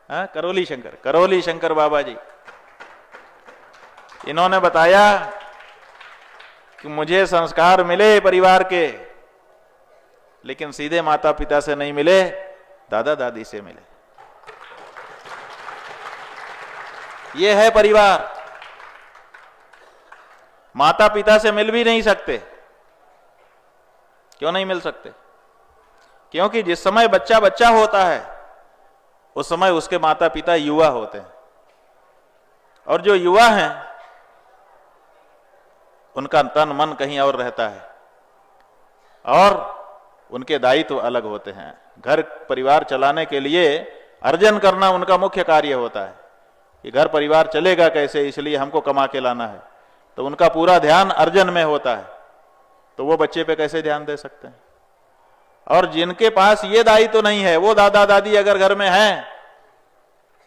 करौली शंकर बाबा जी, इन्होंने बताया कि मुझे संस्कार मिले परिवार के, लेकिन सीधे माता पिता से नहीं मिले, दादा दादी से मिले। ये है परिवार। माता पिता से मिल भी नहीं सकते। क्यों नहीं मिल सकते? क्योंकि जिस समय बच्चा बच्चा होता है उस समय उसके माता पिता युवा होते हैं, और जो युवा हैं उनका तन मन कहीं और रहता है और उनके दायित्व तो अलग होते हैं। घर परिवार चलाने के लिए अर्जन करना उनका मुख्य कार्य होता है कि घर परिवार चलेगा कैसे, इसलिए हमको कमा के लाना है, तो उनका पूरा ध्यान अर्जन में होता है। तो वो बच्चे पे कैसे ध्यान दे सकते हैं? और जिनके पास ये दायित्व तो नहीं है, वो दादा दादी अगर घर में हैं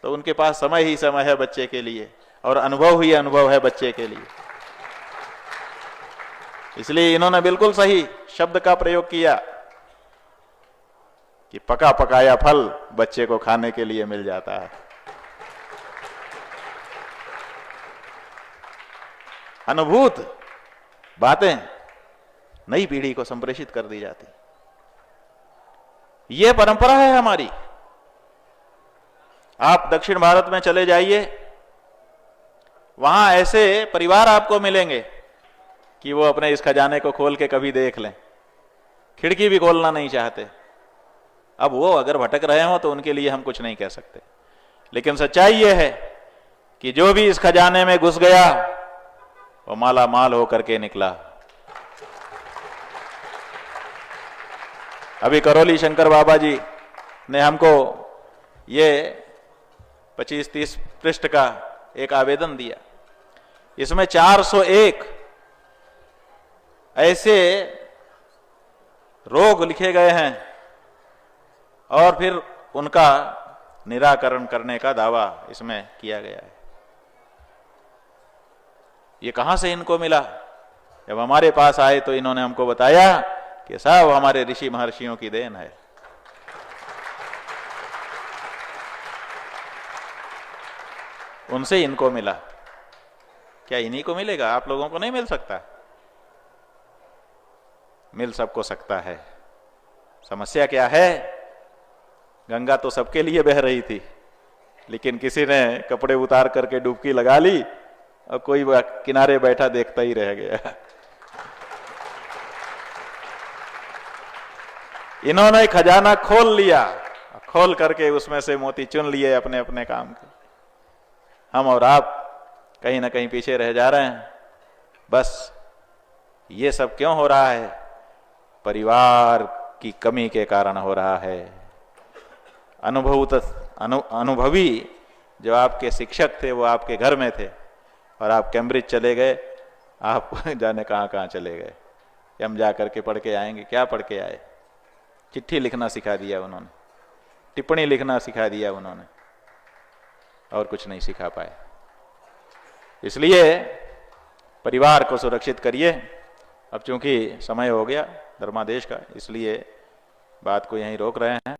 तो उनके पास समय ही समय है बच्चे के लिए, और अनुभव ही अनुभव है बच्चे के लिए। इसलिए इन्होंने बिल्कुल सही शब्द का प्रयोग किया कि पका पकाया फल बच्चे को खाने के लिए मिल जाता है। अनुभूत बातें नई पीढ़ी को संप्रेषित कर दी जाती। यह परंपरा है हमारी। आप दक्षिण भारत में चले जाइए, वहां ऐसे परिवार आपको मिलेंगे कि वो अपने इस खजाने को खोल के कभी देख लें, खिड़की भी खोलना नहीं चाहते। अब वो अगर भटक रहे हो तो उनके लिए हम कुछ नहीं कह सकते, लेकिन सच्चाई ये है कि जो भी इस खजाने में घुस गया वो माला माल होकर के निकला। अभी करौली शंकर बाबा जी ने हमको ये 25-30 पृष्ठ का एक आवेदन दिया। इसमें 401 ऐसे रोग लिखे गए हैं और फिर उनका निराकरण करने का दावा इसमें किया गया है। ये कहां से इनको मिला? जब हमारे पास आए तो इन्होंने हमको बताया कि सब हमारे ऋषि महर्षियों की देन है। उनसे इनको मिला। क्या इन्हीं को मिलेगा? आप लोगों को नहीं मिल सकता? मिल सबको सकता है। समस्या क्या है? गंगा तो सबके लिए बह रही थी, लेकिन किसी ने कपड़े उतार करके डुबकी लगा ली और कोई किनारे बैठा देखता ही रह गया। इन्होंने खजाना खोल लिया, खोल करके उसमें से मोती चुन लिए अपने अपने काम के। हम और आप कहीं ना कहीं पीछे रह जा रहे हैं। बस ये सब क्यों हो रहा है? परिवार की कमी के कारण हो रहा है। अनुभवी जो आपके शिक्षक थे वो आपके घर में थे, और आप कैम्ब्रिज चले गए, आप जाने कहां कहां चले गए। हम जा करके पढ़ के आएंगे? क्या पढ़ के आए? चिट्ठी लिखना सिखा दिया उन्होंने, टिप्पणी लिखना सिखा दिया उन्होंने, और कुछ नहीं सिखा पाए। इसलिए परिवार को सुरक्षित करिए। अब चूंकि समय हो गया धर्मादेश का, इसलिए बात को यहीं रोक रहे हैं।